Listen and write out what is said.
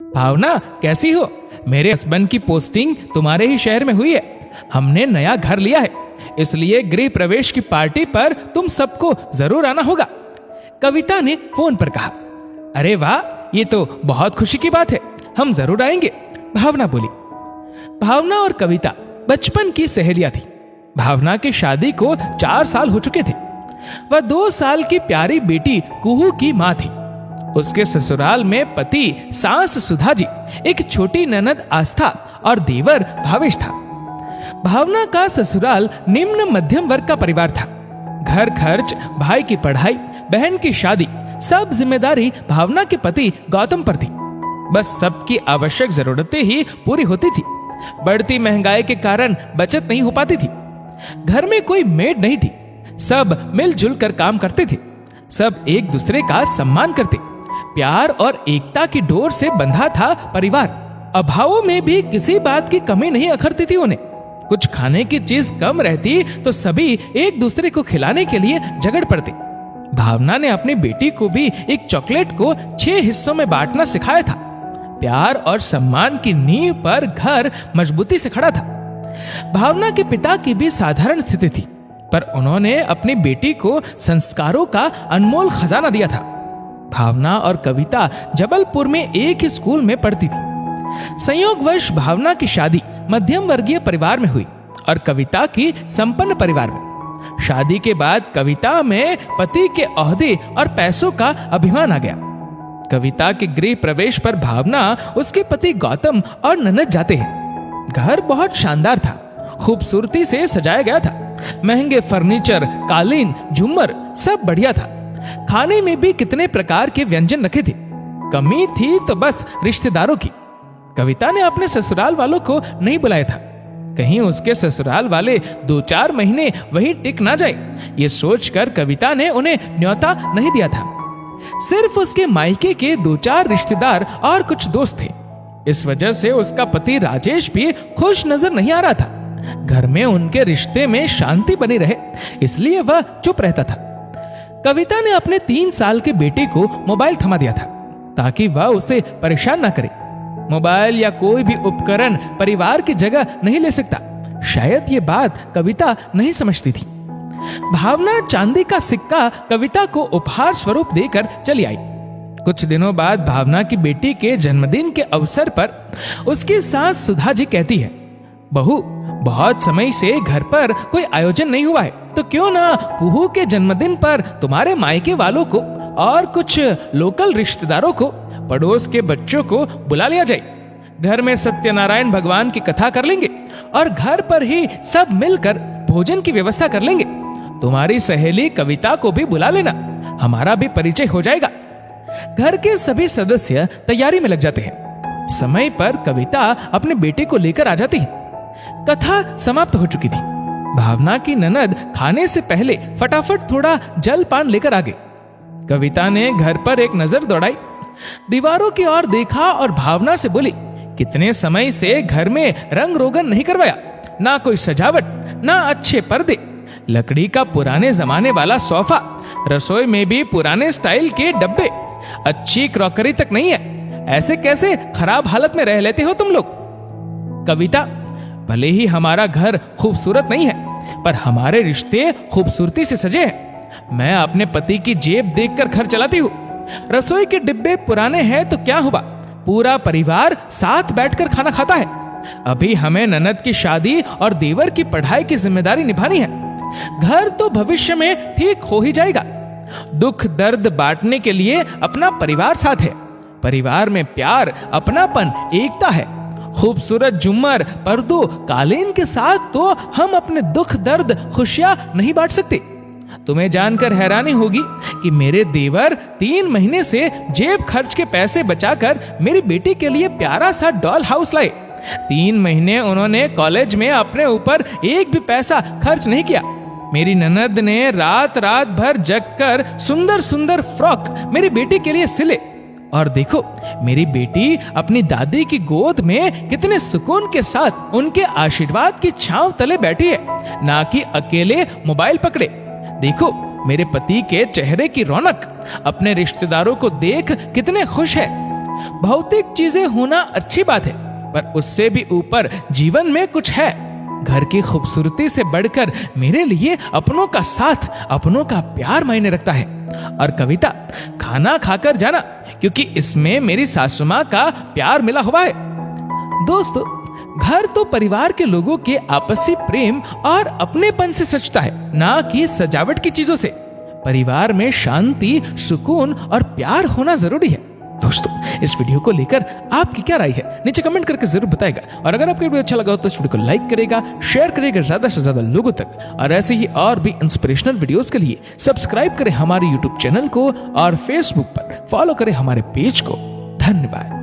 भावना, कैसी हो? मेरे हस्बैंड की पोस्टिंग तुम्हारे ही शहर में हुई है। हमने नया घर लिया है, इसलिए गृह प्रवेश की पार्टी पर तुम सबको जरूर आना होगा, कविता ने फोन पर कहा। अरे वाह, ये तो बहुत खुशी की बात है, हम जरूर आएंगे, भावना बोली। भावना और कविता बचपन की सहेलियां थी। भावना की शादी को 4 साल हो चुके थे। वह 2 साल की प्यारी बेटी कुहू की मां थी। उसके ससुराल में पति सास सुधा जी, एक छोटी ननद आस्था और देवर भावेश था। भावना का ससुराल निम्न मध्यम वर्ग का परिवार था। घर खर्च, भाई की पढ़ाई, बहन की शादी, सब जिम्मेदारी भावना के पति गौतम पर थी। बस सबकी आवश्यक जरूरतें ही पूरी होती थी। बढ़ती महंगाई के कारण बचत नहीं हो पाती थी। घर में कोई मेड नहीं थी। सब मिलजुल कर काम करते थे। सब एक दूसरे का सम्मान करते। प्यार और एकता की डोर से बंधा था परिवार। अभावों में भी किसी बात की कमी नहीं अखरती थी उन्हें। कुछ खाने की चीज कम रहती तो सभी एक दूसरे को खिलाने के लिए झगड़ पड़ते। भावना ने अपनी बेटी को भी एक चॉकलेट को 6 हिस्सों में बांटना सिखाया था। प्यार और सम्मान की नींव पर घर मजबूती से खड़ा था। भावना के पिता की भी साधारण स्थिति थी, पर उन्होंने अपनी बेटी को संस्कारों का अनमोल खजाना दिया था। भावना और कविता जबलपुर में एक ही स्कूल में पढ़ती थी। संयोगवश भावना की शादी मध्यम वर्गीय परिवार में हुई और कविता की संपन्न परिवार में। शादी के बाद कविता में पति के ओहदे और पैसों का अभिमान आ गया। कविता के गृह प्रवेश पर भावना, उसके पति गौतम और ननद जाते हैं। घर बहुत शानदार था, खूबसूरती से सजाया गया था। महंगे फर्नीचर, कालीन, झूमर सब बढ़िया था। खाने में भी कितने प्रकार के व्यंजन रखे थे। कमी थी तो बस रिश्तेदारों की। कविता ने अपने ससुराल वालों को नहीं बुलाया था। कहीं उसके ससुराल वाले 2-4 महीने वहीं टिक ना जाए, ये सोचकर कविता ने उन्हें न्योता नहीं दिया था। सिर्फ उसके मायके के 2-4 रिश्तेदार और कुछ दोस्त थे। इस वजह से उसका पति राजेश भी खुश नजर नहीं आ रहा था। घर में उनके रिश्ते में शांति बनी रहे, इसलिए वह चुप रहता था। कविता ने अपने 3 साल के बेटे को मोबाइल थमा दिया था, ताकि वह उसे परेशान ना करे। मोबाइल या कोई भी उपकरण परिवार की जगह नहीं ले सकता। शायद ये बात कविता नहीं समझती थी। भावना चांदी का सिक्का कविता को उपहार स्वरूप देकर चली आई। कुछ दिनों बाद भावना की बेटी के जन्मदिन के अवसर पर उसकी सास सुधा जी कहती है, बहू, बहुत समय से घर पर कोई आयोजन नहीं हुआ है, तो क्यों ना कुहू के जन्मदिन पर तुम्हारे मायके वालों को और कुछ लोकल रिश्तेदारों को, पड़ोस के बच्चों को बुला लिया जाए। घर में सत्यनारायण भगवान की कथा कर लेंगे और घर पर ही सब मिलकर भोजन की व्यवस्था कर लेंगे। तुम्हारी सहेली कविता को भी बुला लेना, हमारा भी परिचय हो जाएगा। घर के सभी सदस्य तैयारी में लग जाते हैं। समय पर कविता अपने बेटे को लेकर आ जाती है। कथा समाप्त हो चुकी थी। भावना की ननद खाने से पहले फटाफट थोड़ा जलपान लेकर आ गई। कविता ने घर पर एक नजर दौड़ाई, दीवारों की ओर देखा और भावना से बोली, कितने समय से घर में रंग रोगन नहीं करवाया, ना कोई सजावट, ना अच्छे पर्दे, लकड़ी का पुराने जमाने वाला सोफा, रसोई में भी पुराने स्टाइल के डब्बे, अच्छी क्रॉकरी तक नहीं है। ऐसे कैसे खराब हालत में रह लेते हो तुम लोग? कविता, भले ही हमारा घर खूबसूरत नहीं है, पर हमारे रिश्ते खूबसूरती से सजे हैं। मैं अपने पति की जेब देखकर घर चलाती हूँ। रसोई के डिब्बे पुराने हैं तो क्या हुआ, पूरा परिवार साथ बैठकर खाना खाता है। अभी हमें ननद की शादी और देवर की पढ़ाई की जिम्मेदारी निभानी है। घर तो भविष्य में ठीक हो ही जाएगा। दुख दर्द बांटने के लिए अपना परिवार साथ है। परिवार में प्यार, अपनापन, एकता है। खूबसूरत झूमर, पर्दों, कालीन के साथ तो हम अपने दुख दर्द खुशियां नहीं बांट सकते। तुम्हें जानकर हैरानी होगी कि मेरे देवर 3 महीने से जेब खर्च के पैसे बचाकर मेरी बेटी के लिए प्यारा सा डॉल हाउस लाए। 3 महीने उन्होंने कॉलेज में अपने ऊपर एक भी पैसा खर्च नहीं किया। मेरी ननद ने रात रात भर जगकर सुंदर सुंदर फ्रॉक मेरी बेटी के लिए सिले। और देखो, मेरी बेटी अपनी दादी की गोद में कितने सुकून के साथ उनके आशीर्वाद की छांव तले बैठी है, ना कि अकेले मोबाइल पकड़े। देखो, मेरे पति के चेहरे की रौनक, अपने रिश्तेदारों को देख कितने खुश है। भौतिक चीजें होना अच्छी बात है, पर उससे भी ऊपर जीवन में कुछ है। घर की खूबसूरती से बढ़कर मेरे लिए अपनों का साथ, अपनों का प्यार मायने रखता है। और कविता, खाना खाकर जाना, क्योंकि इसमें मेरी सासू माँ का प्यार मिला हुआ है। दोस्तों, घर तो परिवार के लोगों के आपसी प्रेम और अपनेपन से सजता है, ना कि सजावट की चीजों से। परिवार में शांति, सुकून और प्यार होना जरूरी है। दोस्तों, इस वीडियो को लेकर आपकी क्या राय है, नीचे कमेंट करके जरूर बताएगा। और अगर आपको वीडियो अच्छा लगा हो तो इस वीडियो को लाइक करेगा, शेयर करेगा ज्यादा से ज्यादा लोगों तक। और ऐसे ही और भी इंस्पिरेशनल वीडियोस के लिए सब्सक्राइब करें हमारे यूट्यूब चैनल को और फेसबुक पर फॉलो करें हमारे पेज को। धन्यवाद।